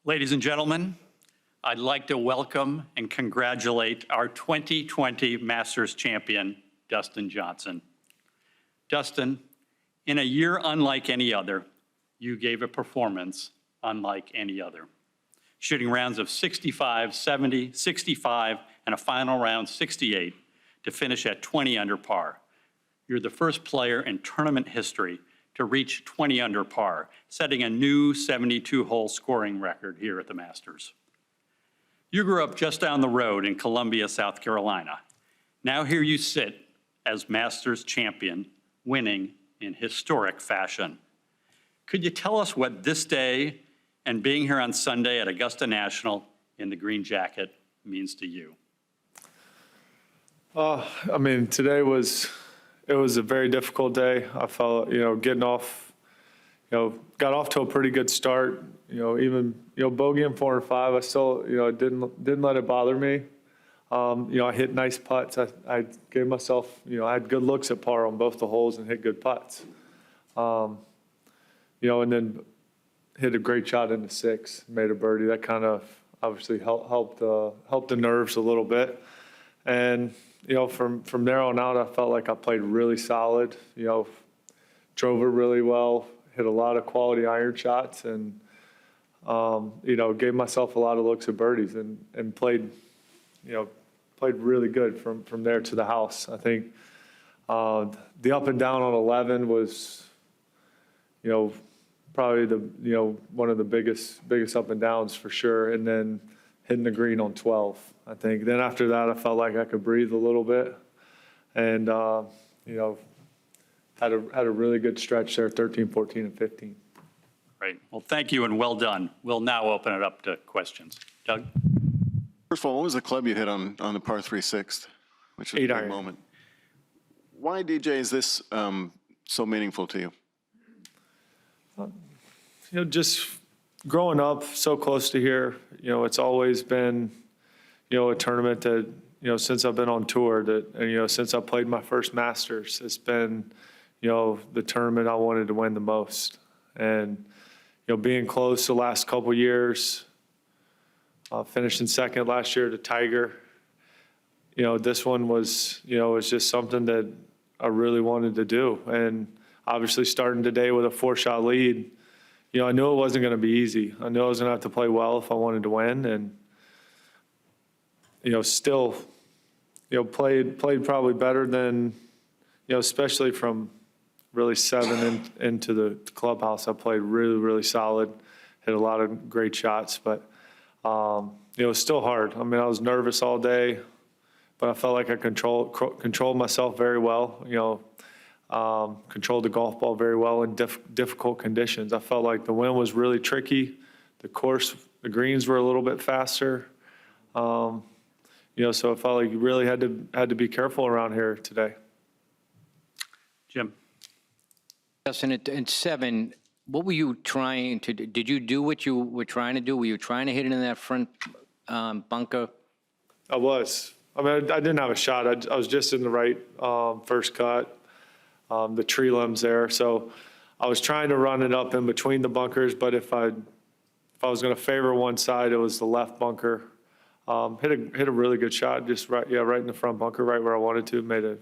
Ladies and gentlemen, I'd like to welcome and congratulate our 2020 Masters champion, Dustin Johnson. Dustin, in a year unlike any other, you gave a performance unlike any other, shooting rounds of 65, 70, 65, and a final round 68 to finish at 20 under par. You're the first player in tournament history to reach 20 under par, setting a new 72-hole scoring record here at the Masters. You grew up just down the road in Columbia, South Carolina. Now here you sit as Masters champion, winning in historic fashion. Could you tell us what this day and being here on Sunday at Augusta National in the green jacket means to you? Today was a very difficult day. I felt, getting off, got off to a pretty good start. Even, bogeying 4 and 5, I still, didn't let it bother me. I hit nice putts. I gave myself, I had good looks at par on both the holes and hit good putts. And then hit a great shot into 6, made a birdie. That kind of obviously helped the nerves a little bit. And, from there on out, I felt like I played really solid, drove it really well, hit a lot of quality iron shots, and, gave myself a lot of looks at birdies and played really good from there to the house. I think the up and down on 11 was, probably one of the biggest up and downs for sure. And then hitting the green on 12, I think. Then after that, I felt like I could breathe a little bit, and had a really good stretch there, 13, 14, and 15. Great. Well, thank you and well done. We'll now open it up to questions. Doug? First of all, what was the club you hit on the par 3 6th, which was a big moment? Why, DJ, is this so meaningful to you? Just growing up so close to here, it's always been, a tournament that, since I've been on tour, that, since I played my first Masters, it's been, the tournament I wanted to win the most. And, being close the last couple years, finishing second last year to Tiger, this one was, was just something that I really wanted to do. And obviously starting today with a 4-shot lead, I knew it wasn't going to be easy. I knew I was going to have to play well if I wanted to win, and still, played probably better than, especially from really 7 into the clubhouse. I played really solid, hit a lot of great shots, but it was still hard. I was nervous all day, but I felt like I controlled myself very well. Controlled the golf ball very well in difficult conditions. I felt like the wind was really tricky. The greens were a little bit faster. So I felt like you really had to be careful around here today. Jim? Justin, at 7, what were you trying to do? Did you do what you were trying to do? Were you trying to hit it in that front bunker? I was. I didn't have a shot. I was just in the right first cut. The tree limbs there. So I was trying to run it up in between the bunkers, but if I was going to favor one side, it was the left bunker. Hit a really good shot, just right in the front bunker, right where I wanted to. Made a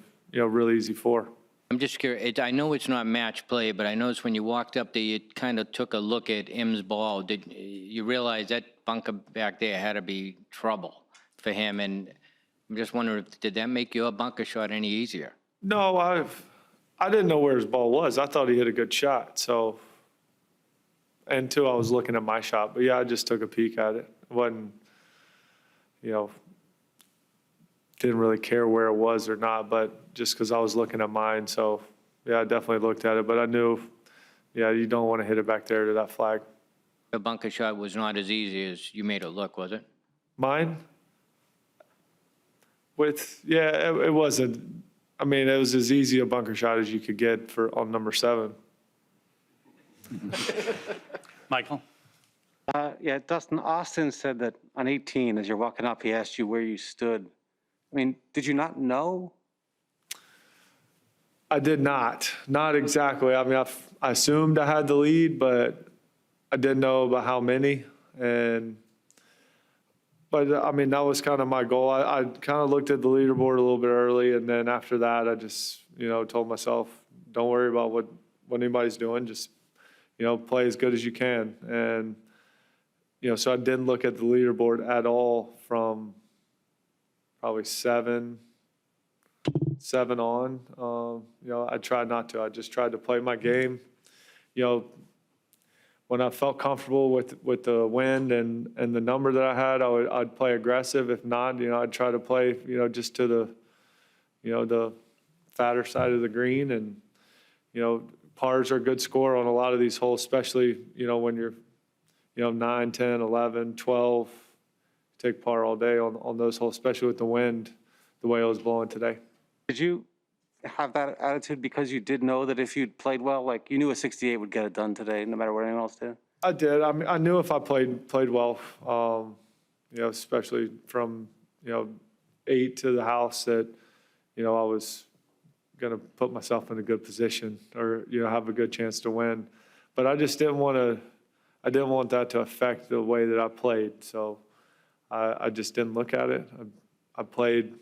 really easy 4. I'm just curious. I know it's not match play, but I noticed when you walked up there, you kind of took a look at M's ball. Did you realize that bunker back there had to be trouble for him? And I'm just wondering, did that make your bunker shot any easier? No, I didn't know where his ball was. I thought he hit a good shot. So, and 2, I was looking at my shot. But yeah, I just took a peek at it. It wasn't, didn't really care where it was or not, but just because I was looking at mine. So yeah, I definitely looked at it. But I knew, you don't want to hit it back there to that flag. The bunker shot was not as easy as you made it look, was it? Mine? It wasn't. It was as easy a bunker shot as you could get on number 7. Michael? Dustin, Austin said that on 18, as you're walking up, he asked you where you stood. Did you not know? I did not. Not exactly. I assumed I had the lead, but I didn't know about how many. But I mean, that was kind of my goal. I kind of looked at the leaderboard a little bit early, and then after that, I just, told myself, don't worry about what anybody's doing. Just, play as good as you can. And, so I didn't look at the leaderboard at all from probably seven on. I tried not to. I just tried to play my game. When I felt comfortable with the wind and the number that I had, I'd play aggressive. If not, I'd try to play, just to the fatter side of the green. And, pars are a good score on a lot of these holes, especially, when you're, 9, 10, 11, 12. Take par all day on those holes, especially with the wind, the way it was blowing today. Did you have that attitude because you did know that if you'd played well, like you knew a 68 would get it done today, no matter what anyone else did? I did. I mean, I knew if I played well, especially from 8 to the house, that I was going to put myself in a good position or have a good chance to win. But I just didn't want to. I didn't want that to affect the way that I played. So I just didn't look at it. I played.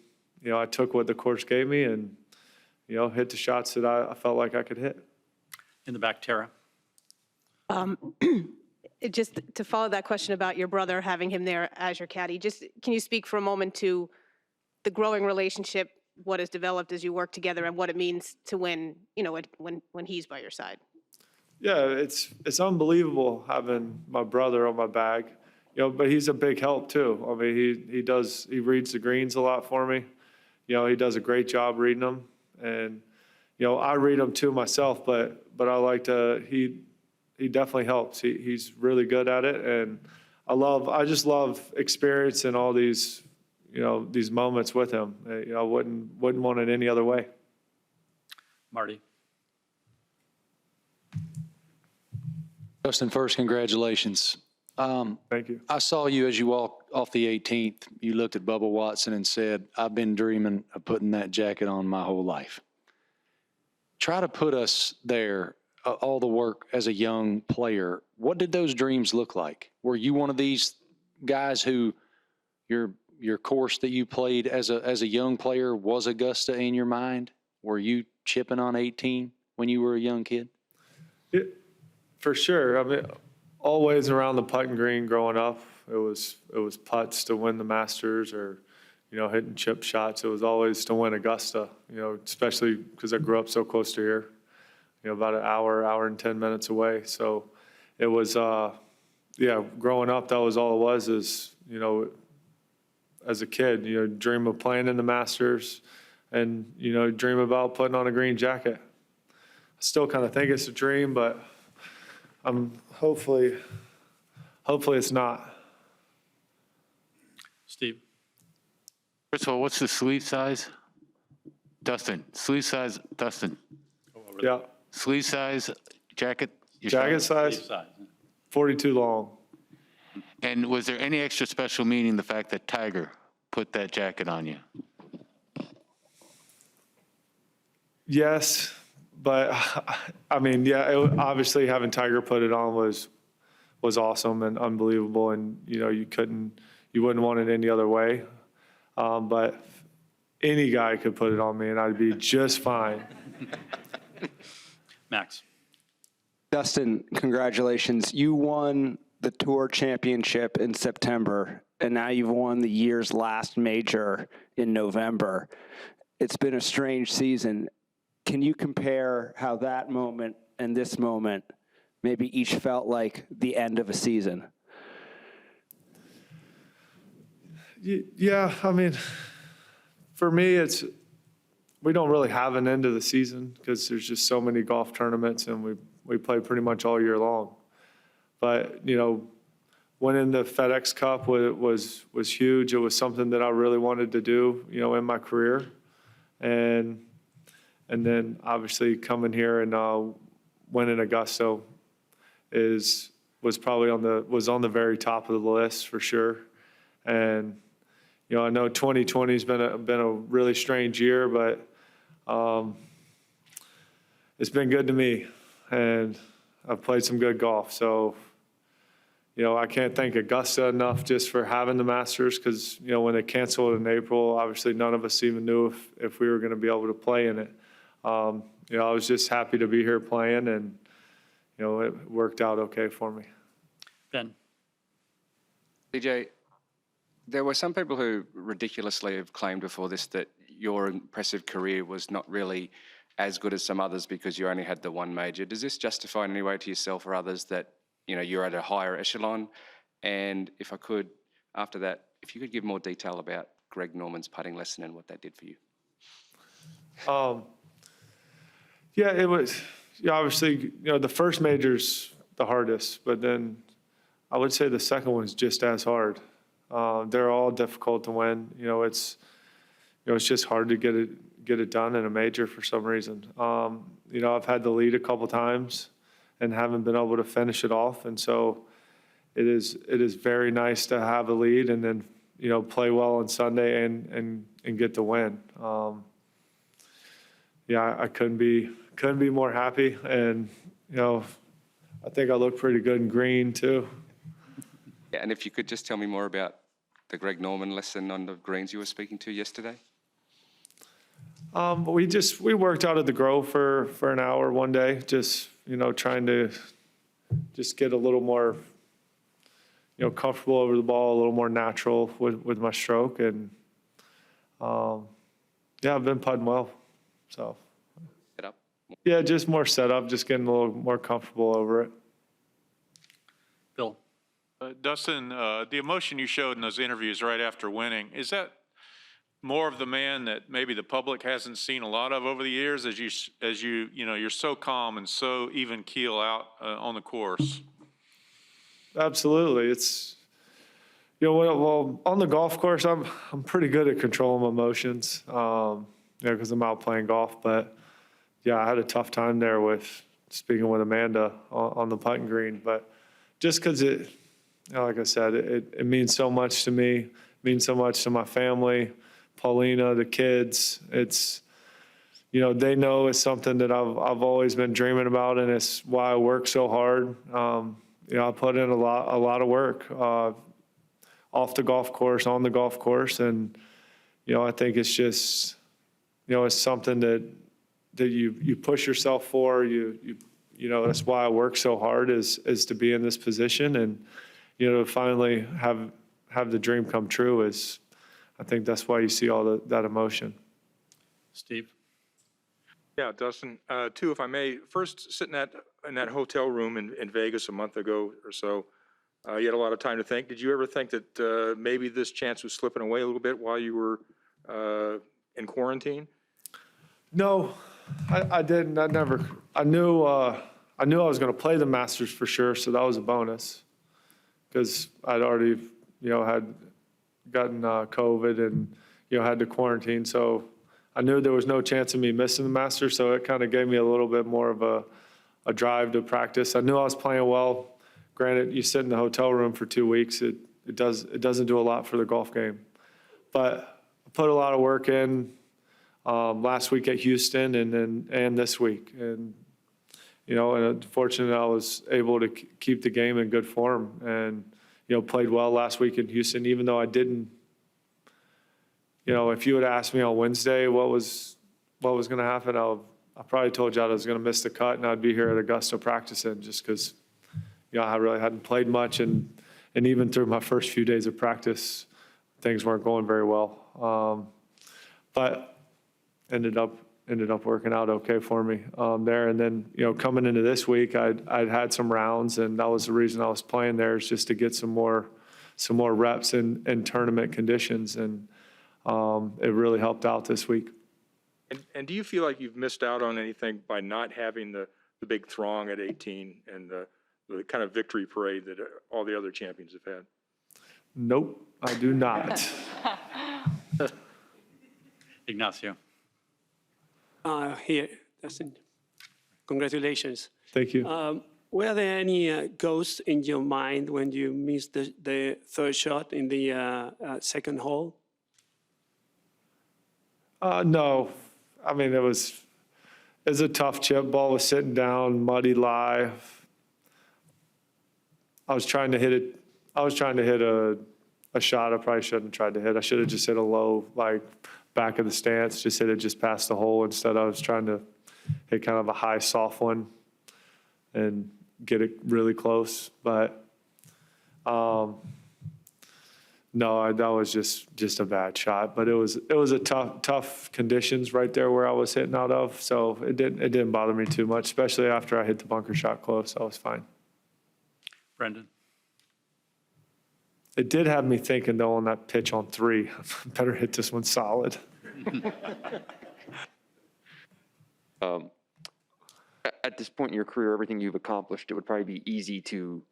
I took what the course gave me and hit the shots that I felt like I could hit. In the back, Tara. Just to follow that question about your brother, having him there as your caddy, just can you speak for a moment to the growing relationship, what has developed as you work together, and what it means to win, when he's by your side? Yeah, it's unbelievable having my brother on my bag, but he's a big help too. I mean, he reads the greens a lot for me. He does a great job reading them, and I read them too myself, but I like to. He definitely helps. He's really good at it, and I just love experiencing all these these moments with him. I wouldn't want it any other way. Marty. Dustin, first, congratulations. Thank you. I saw you as you walked off the 18th. You looked at Bubba Watson and said, I've been dreaming of putting that jacket on my whole life. Try to put us there, all the work as a young player. What did those dreams look like? Were you one of these guys who your course that you played as a young player was Augusta in your mind? Were you chipping on 18 when you were a young kid? For sure. I mean, always around the putting green growing up, it was putts to win the Masters or, hitting chip shots. It was always to win Augusta, especially because I grew up so close to here, about an hour and 10 minutes away. So it was, growing up, that was all it was is, as a kid, dream of playing in the Masters and, dream about putting on a green jacket. I still kind of think it's a dream, but hopefully it's not. Steve. First of all, what's the sleeve size? Dustin, sleeve size, Dustin. Yeah. Sleeve size, jacket? Jacket size, 42 long. And was there any extra special meaning the fact that Tiger put that jacket on you? Yes, but I mean, obviously having Tiger put it on was awesome and unbelievable, and you wouldn't want it any other way. But any guy could put it on me, and I'd be just fine. Max. Dustin, congratulations. You won the Tour Championship in September, and now you've won the year's last major in November. It's been a strange season. Can you compare how that moment and this moment maybe each felt like the end of a season? Yeah, I mean, for me, we don't really have an end of the season because there's just so many golf tournaments and we play pretty much all year long. But, winning the FedEx Cup was huge. It was something that I really wanted to do, in my career. And then obviously coming here and winning Augusta was probably on the very top of the list for sure. And I know 2020 has been a really strange year, but it's been good to me, and I've played some good golf. So I can't thank Augusta enough just for having the Masters because, when they canceled in April, obviously none of us even knew if we were going to be able to play in it. I was just happy to be here playing, and, it worked out okay for me. Ben? DJ, there were some people who ridiculously have claimed before this that your impressive career was not really as good as some others because you only had the one major. Does this justify in any way to yourself or others that, you're at a higher echelon? And if I could, after that, if you could give more detail about Greg Norman's putting lesson and what that did for you. Yeah, it was, obviously, the first major's the hardest, but then I would say the second one's just as hard. They're all difficult to win. It's just hard to get it done in a major for some reason. I've had the lead a couple times and haven't been able to finish it off, and so it is very nice to have a lead and then play well on Sunday and get the win. I couldn't be more happy, and I think I look pretty good in green too. Yeah, and if you could just tell me more about the Greg Norman lesson on the greens you were speaking to yesterday. We worked out at the Grove for an hour one day, just trying to just get a little more comfortable over the ball, a little more natural with my stroke, and I've been putting well. So Set up. yeah, just more setup, just getting a little more comfortable over it. Bill? Dustin, the emotion you showed in those interviews right after winning, is that more of the man that maybe the public hasn't seen a lot of over the years as you're so calm and so even keel out on the course? Absolutely. It's, well, on the golf course, I'm pretty good at controlling my emotions, because I'm out playing golf. But yeah, I had a tough time there with speaking with Amanda on the putting green. But just because it, like I said, it means so much to me, means so much to my family, Paulina, the kids. It's, they know it's something that I've always been dreaming about, and it's why I work so hard. I put in a lot of work off the golf course, on the golf course, and I think it's just it's something that you push yourself for. That's why I work so hard is to be in this position, and to finally have the dream come true is. I think that's why you see all that emotion. Steve? Yeah, Dustin, two, if I may. First, sitting in that hotel room in Vegas a month ago or so, you had a lot of time to think. Did you ever think that maybe this chance was slipping away a little bit while you were in quarantine? No, I didn't. I knew I was going to play the Masters for sure, so that was a bonus because I'd already, had gotten COVID and, had to quarantine. So I knew there was no chance of me missing the Masters, so it kind of gave me a little bit more of a drive to practice. I knew I was playing well. Granted, you sit in the hotel room for 2 weeks. It doesn't do a lot for the golf game. But I put a lot of work in last week at Houston and this week. And, and fortunately I was able to keep the game in good form and, played well last week in Houston, even though I didn't, if you would asked me on Wednesday what was going to happen, I probably told you I was going to miss the cut and I'd be here at Augusta practicing just because, I really hadn't played much. And even through my first few days of practice, things weren't going very well. But ended up working out okay for me there. And then, coming into this week, I'd had some rounds, and that was the reason I was playing there, is just to get some more reps in tournament conditions. And it really helped out this week. And do you feel like you've missed out on anything by not having the big throng at 18 and the kind of victory parade that all the other champions have had? Nope, I do not. Ignacio? Here, Dustin. Congratulations. Thank you. Were there any ghosts in your mind when you missed the third shot in the second hole? No. I mean, it was a tough chip. Ball was sitting down, muddy lie. I was trying to hit it. I was trying to hit a shot I probably shouldn't have tried to hit. I should have just hit a low, like back of the stance, just hit it just past the hole. Instead, I was trying to hit kind of a high, soft one and get it really close. But no, that was just a bad shot. But it was a tough conditions right there where I was hitting out of. So it didn't bother me too much, especially after I hit the bunker shot close. I was fine. Brendan? It did have me thinking, though, on that pitch on 3, better hit this one solid. At this point in your career, everything you've accomplished, it would probably be easy to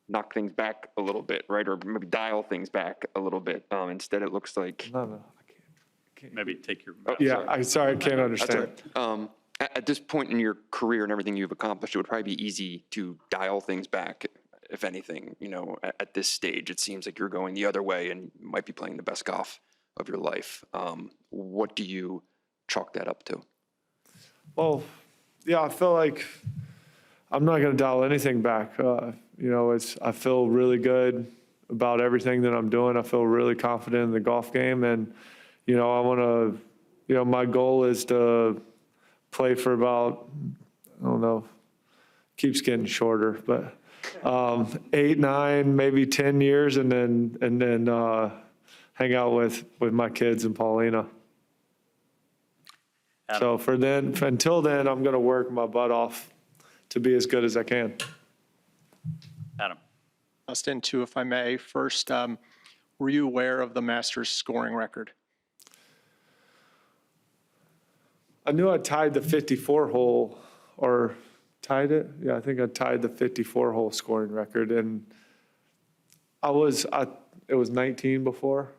knock things back a little bit, right? Or maybe dial things back a little bit. Instead, it looks like. No, I can't. Maybe take your. Yeah, I'm sorry, I can't That's understand. all right. At this point in your career and everything you've accomplished, it would probably be easy to dial things back, if anything. You know, at this stage, it seems like you're going the other way and might be playing the best golf of your life. What do you chalk that up to? Well, yeah, I feel like I'm not going to dial anything back. You know, I feel really good about everything that I'm doing. I feel really confident in the golf game. And, you know, I want to, you know, my goal is to play for about, I don't know, keeps getting shorter, but 8, 9, maybe 10 years, and then hang out with my kids and Paulina. So until then, I'm going to work my butt off to be as good as I can. Adam? Dustin, too, if I may. First, were you aware of the Masters scoring record? I knew I tied the 54 hole, or tied it? Yeah, I think I tied the 54 hole scoring record, and it was 19 before?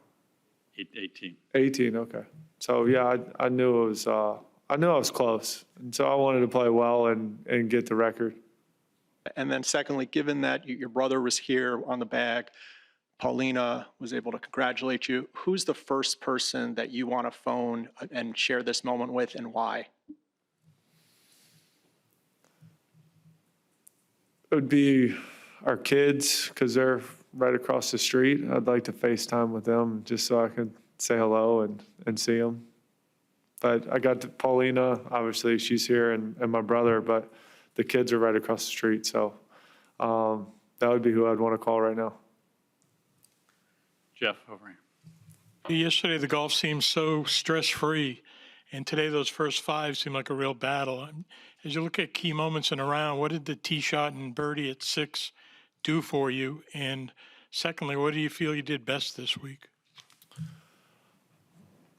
18. 18, okay. So yeah, I knew it was, I knew I was close. And so I wanted to play well and get the record. And then secondly, given that your brother was here on the bag, Paulina was able to congratulate you, who's the first person that you want to phone and share this moment with, and why? It would be our kids, because they're right across the street. I'd like to FaceTime with them just so I can say hello and see them. But I got to Paulina, obviously she's here, and my brother, but the kids are right across the street. So that would be who I'd want to call right now. Jeff, over here. Yesterday, the golf seemed so stress-free, and today those first 5 seem like a real battle. As you look at key moments in a round, what did the tee shot and birdie at 6 do for you? And secondly, what do you feel you did best this week?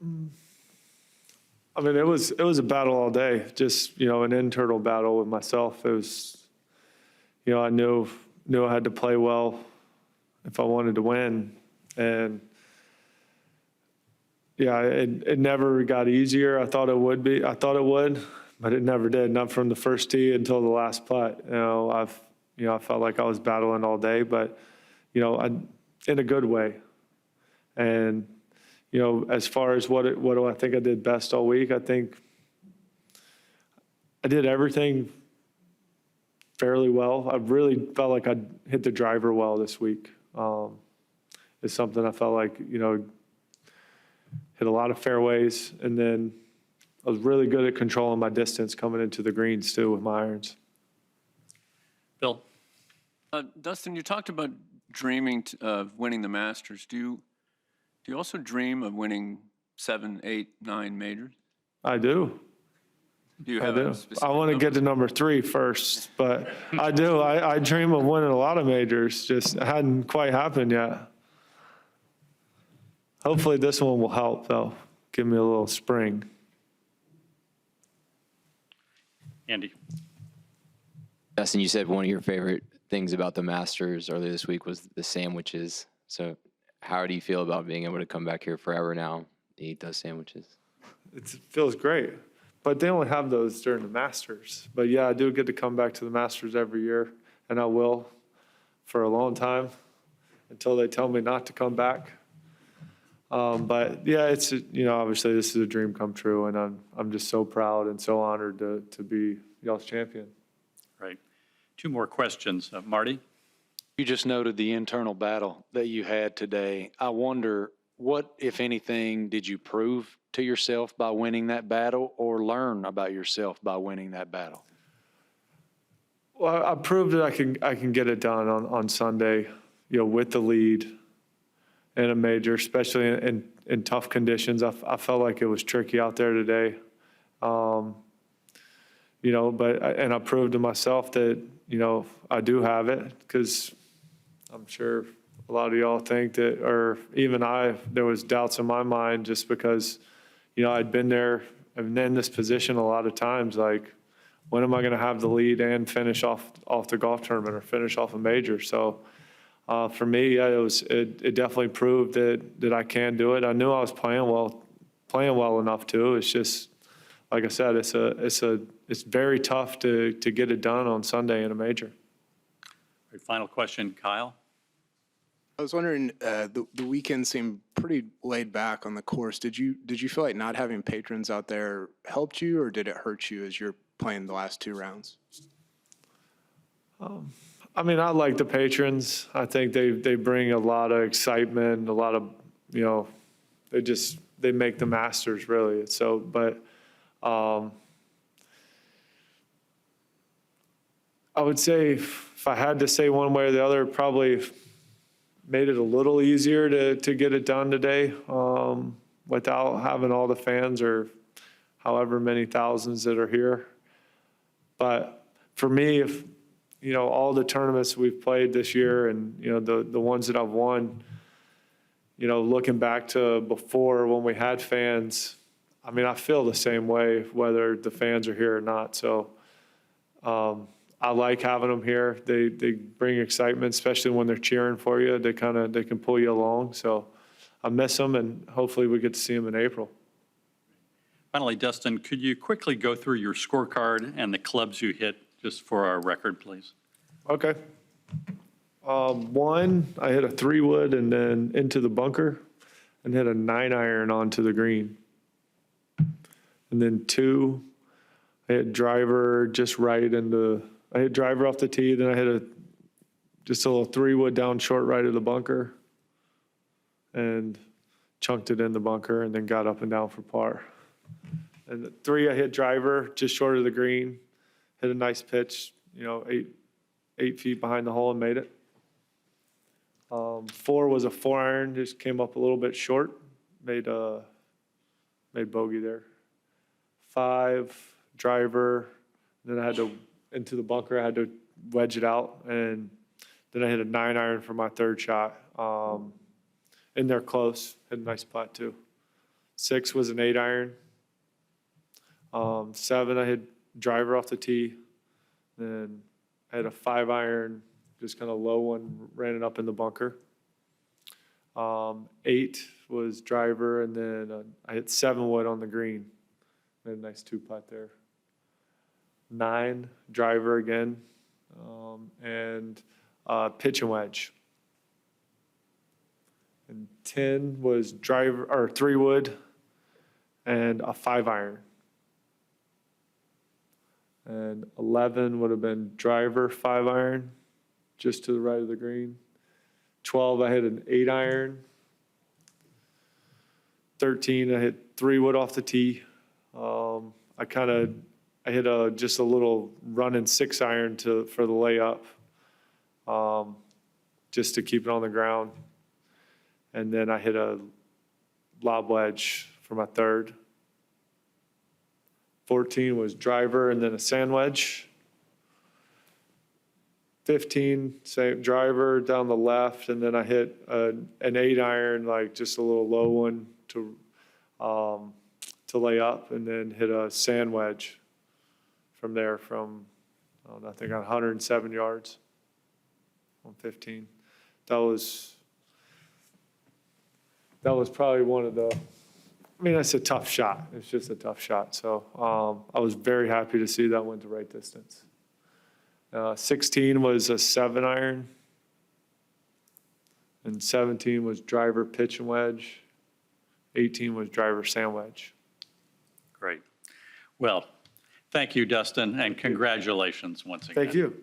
I mean, it was a battle all day, just, you know, an internal battle with myself. It was, you know, I knew I had to play well if I wanted to win. And yeah, it never got easier. I thought it would, but it never did. Not from the first tee until the last putt. I felt like I was battling all day, but, you know, in a good way. And, you know, as far as what do I think I did best all week, I think I did everything fairly well. I really felt like I hit the driver well this week. It's something I felt like, you know, hit a lot of fairways, and then I was really good at controlling my distance coming into the greens too with my irons. Bill? Dustin, you talked about dreaming of winning the Masters. Do you also dream of winning 7, 8, 9 majors? I do. Do you have a specific I want to number? get to number 3 first, but I do. I dream of winning a lot of majors. Just hadn't quite happened yet. Hopefully this one will help, though. Give me a little spring. Andy? Dustin, you said one of your favorite things about the Masters earlier this week was the sandwiches. So how do you feel about being able to come back here forever now to eat those sandwiches? It feels great, but they only have those during the Masters. But yeah, I do get to come back to the Masters every year, and I will for a long time until they tell me not to come back. But yeah, it's, you know, obviously this is a dream come true, and I'm just so proud and so honored to be y'all's champion. Right. 2 more questions. Marty? You just noted the internal battle that you had today. I wonder, what, if anything, did you prove to yourself by winning that battle, or learn about yourself by winning that battle? Well, I proved that I can get it done on Sunday, with the lead in a major, especially in tough conditions. I felt like it was tricky out there today. But I proved to myself that, I do have it, because I'm sure a lot of y'all think that, or even there was doubts in my mind just because, I'd been there and in this position a lot of times, like, when am I going to have the lead and finish off the golf tournament or finish off a major? So for me, it definitely proved that I can do it. I knew I was playing well enough too. It's just, like I said, it's very tough to get it done on Sunday in a major. Final question, Kyle. I was wondering, the weekend seemed pretty laid back on the course. Did you feel like not having patrons out there helped you, or did it hurt you as you're playing the last 2 rounds? I like the patrons. I think they bring a lot of excitement, a lot of, they make the Masters really. So, but I would say if I had to say one way or the other, probably made it a little easier to get it done today without having all the fans or however many thousands that are here. But for me, if, all the tournaments we've played this year and, the ones that I've won, looking back to before when we had fans, I feel the same way whether the fans are here or not. So I like having them here. They bring excitement, especially when they're cheering for you. They can pull you along. So I miss them, and hopefully we get to see them in April. Finally, Dustin, could you quickly go through your scorecard and the clubs you hit just for our record, please? Okay. One, I hit a 3-wood and then into the bunker and hit a 9-iron onto the green. And then 2, I hit driver just right into, I hit driver off the tee, then I hit just a little 3-wood down short right of the bunker and chunked it in the bunker and then got up and down for par. And 3, I hit driver just short of the green, hit a nice pitch, 8 feet behind the hole and made it. 4 was a 4-iron, just came up a little bit short, made bogey there. 5, driver, then I had to, into the bunker, I had to wedge it out, and then I hit a 9-iron for my 3rd shot. In there close, hit a nice putt too. 6 was an 8-iron. 7, I hit driver off the tee. Then I had a 5-iron, just kind of low one, ran it up in the bunker. 8 was driver, and then I hit 7-wood on the green. Made a nice 2-putt there. 9, driver again, and pitch and wedge. And 10 was driver or 3-wood and a 5-iron. And 11 would have been driver 5-iron, just to the right of the green. 12, I hit an 8-iron. 13, I hit 3-wood off the tee. I hit just a little running 6-iron for the layup, just to keep it on the ground. And then I hit a lob wedge for my 3rd. 14 was driver and then a sand wedge. 15, same driver down the left, and then I hit an 8-iron, like just a little low one to lay up, and then hit a sand wedge from there from, I think on 107 yards on 15. That was probably one of the, it's a tough shot. It's just a tough shot. So I was very happy to see that went the right distance. 16 was a 7-iron. And 17 was driver pitch and wedge. 18 was driver sand wedge. Great. Well, thank you, Dustin, and congratulations once again. Thank you.